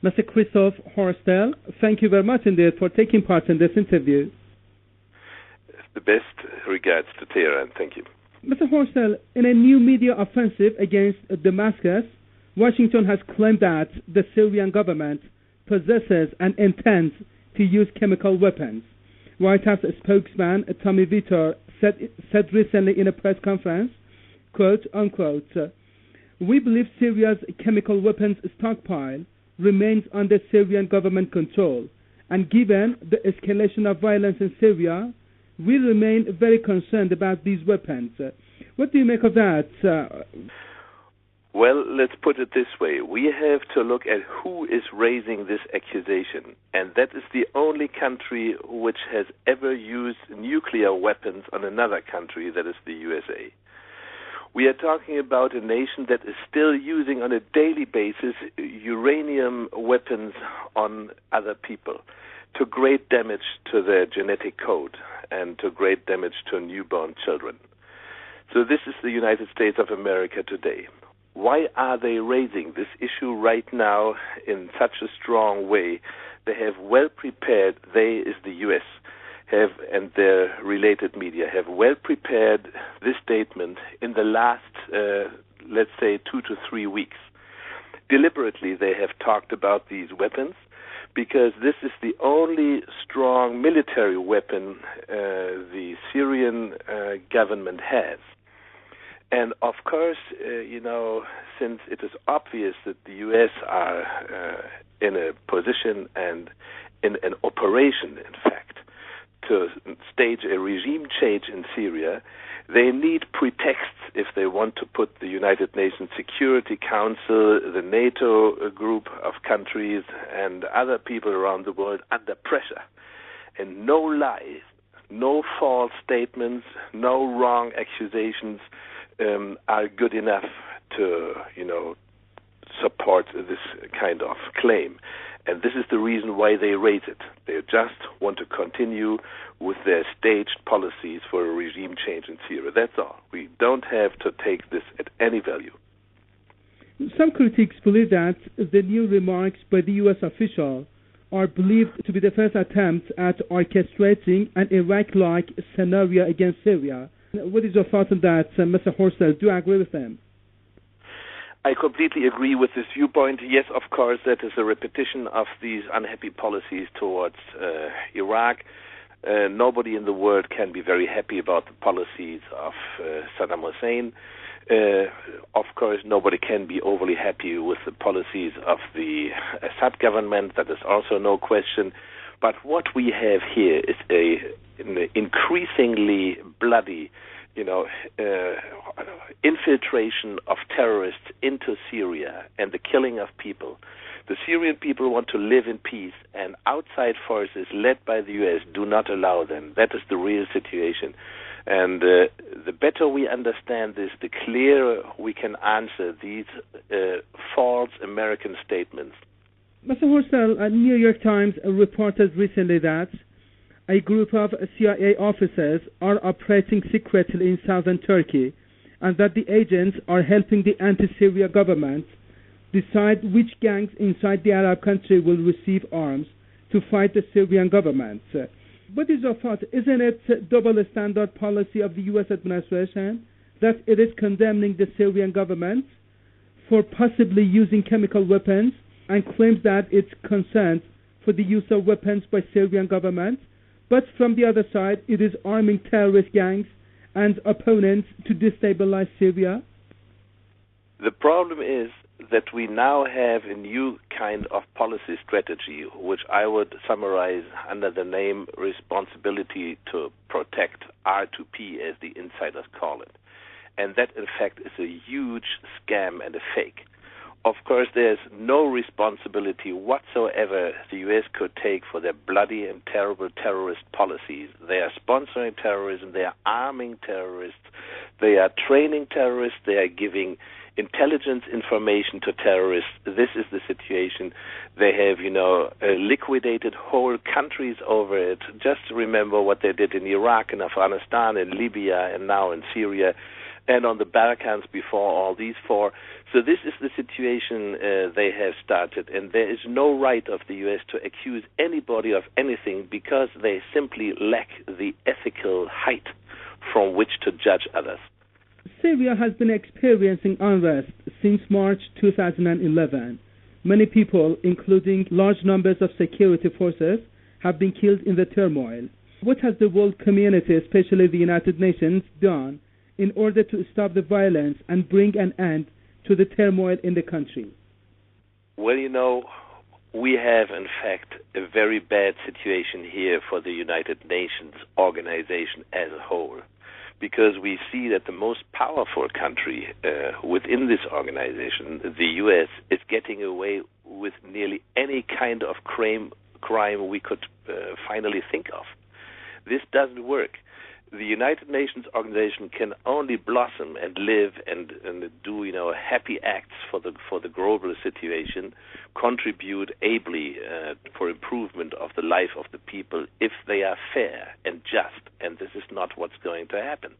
Mr. Christoph Hoerstel, thank you very much indeed for taking part in this interview. The best regards to Tehran. Thank you. Mr. Hoerstel, in a new media offensive against Damascus, Washington has claimed that the Syrian government possesses and intends to use chemical weapons. White House spokesman Tommy Vietor said recently in a press conference, quote, unquote, "We believe Syria's chemical weapons stockpile remains under Syrian government control, and given the escalation of violence in Syria, we remain very concerned about these weapons." What do you make of that? Well, let's put it this way. We have to look at who is raising this accusation, and that is the only country which has ever used nuclear weapons on another country, that is the USA. We are talking about a nation that is still using on a daily basis uranium weapons on other people, to great damage to their genetic code and to great damage to newborn children. So this is the United States of America today. Why are they raising this issue right now in such a strong way? They have well prepared, they is the U.S., and their related media have well prepared this statement in the last, let's say, 2 to 3 weeks. Deliberately, they have talked about these weapons because this is the only strong military weapon the Syrian government has. And of course, since it is obvious that the U.S. are in a position and in an operation, in fact, to stage a regime change in Syria, they need pretexts if they want to put the United Nations Security Council, the NATO group of countries, and other people around the world under pressure. And no lies, no false statements, no wrong accusations are good enough to, support this kind of claim. And this is the reason why they raise it. They just want to continue with their staged policies for a regime change in Syria. That's all. We don't have to take this at any value. Some critics believe that the new remarks by the U.S. official are believed to be the first attempt at orchestrating an Iraq-like scenario against Syria. What is your thought on that, Mr. Hoerstel? Do you agree with them? I completely agree with this viewpoint. Yes, of course, that is a repetition of these unhappy policies towards Iraq. Nobody in the world can be very happy about the policies of Saddam Hussein. Of course, nobody can be overly happy with the policies of the Assad government. That is also no question. But what we have here is an increasingly bloody, infiltration of terrorists into Syria and the killing of people. The Syrian people want to live in peace, and outside forces led by the U.S. do not allow them. That is the real situation. And the better we understand this, the clearer we can answer these false American statements. Mr. Hoerstel, New York Times reported recently that a group of CIA officers are operating secretly in southern Turkey, and that the agents are helping the anti-Syria government decide which gangs inside the Arab country will receive arms to fight the Syrian government. What is your thought? Isn't it a double standard policy of the U.S. administration that it is condemning the Syrian government for possibly using chemical weapons and claims that it's concerned for the use of weapons by Syrian government, but from the other side, it is arming terrorist gangs and opponents to destabilize Syria? The problem is that we now have a new kind of policy strategy, which I would summarize under the name responsibility to protect, R2P, as the insiders call it. And that, in fact, is a huge scam and a fake. Of course, there's no responsibility whatsoever the U.S. could take for their bloody and terrible terrorist policies. They are sponsoring terrorism, they are arming terrorists, they are training terrorists, they are giving intelligence information to terrorists. This is the situation. They have, liquidated whole countries over it. Just remember what they did in Iraq, in Afghanistan, in Libya, and now in Syria. and on the Balkans before all these four. So this is the situation they have started, and there is no right of the U.S. to accuse anybody of anything because they simply lack the ethical height from which to judge others. Syria has been experiencing unrest since March 2011. Many people, including large numbers of security forces, have been killed in the turmoil. What has the world community, especially the United Nations, done in order to stop the violence and bring an end to the turmoil in the country? Well, we have, in fact, a very bad situation here for the United Nations organization as a whole, because we see that the most powerful country within this organization, the U.S., is getting away with nearly any kind of crime we could finally think of. This doesn't work. The United Nations organization can only blossom and live and do happy acts for the global situation, contribute ably for improvement of the life of the people if they are fair and just, and this is not what's going to happen.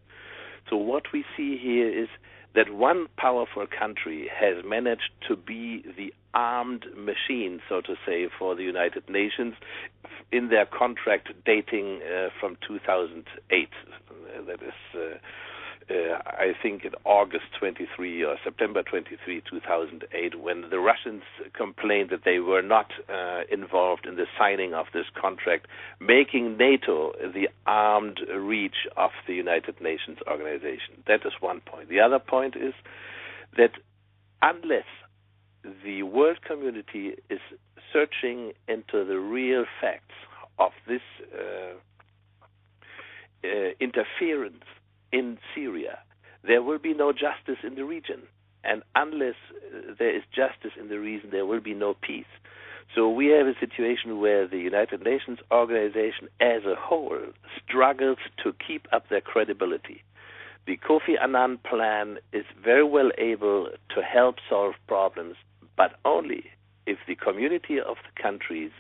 So what we see here is that one powerful country has managed to be the armed machine, so to say, for the United Nations in their contract dating from 2008. That is, I think, in August 23 or September 23, 2008, when the Russians complained that they were not involved in the signing of this contract, making NATO the armed reach of the United Nations organization. That is one point. The other point is that unless the world community is searching into the real facts of this interference in Syria, there will be no justice in the region. And unless there is justice in the region, there will be no peace. So we have a situation where the United Nations organization as a whole struggles to keep up their credibility. The Kofi Annan plan is very well able to help solve problems, but only if the community of the countries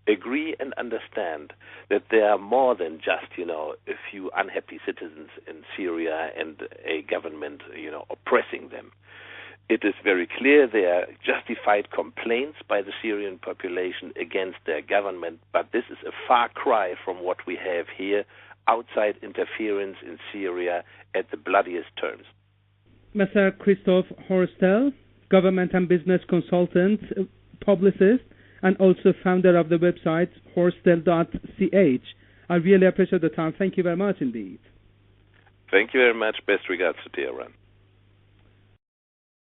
agree and understand that there are more than just, a few unhappy citizens in Syria and a government, oppressing them. It is very clear there are justified complaints by the Syrian population against their government, but this is a far cry from what we have here, outside interference in Syria at the bloodiest terms. Mr. Christoph Hörstel, government and business consultant, publicist, and also founder of the website hoerstel.ch. I really appreciate the time. Thank you very much indeed. Thank you very much. Best regards to Tehran.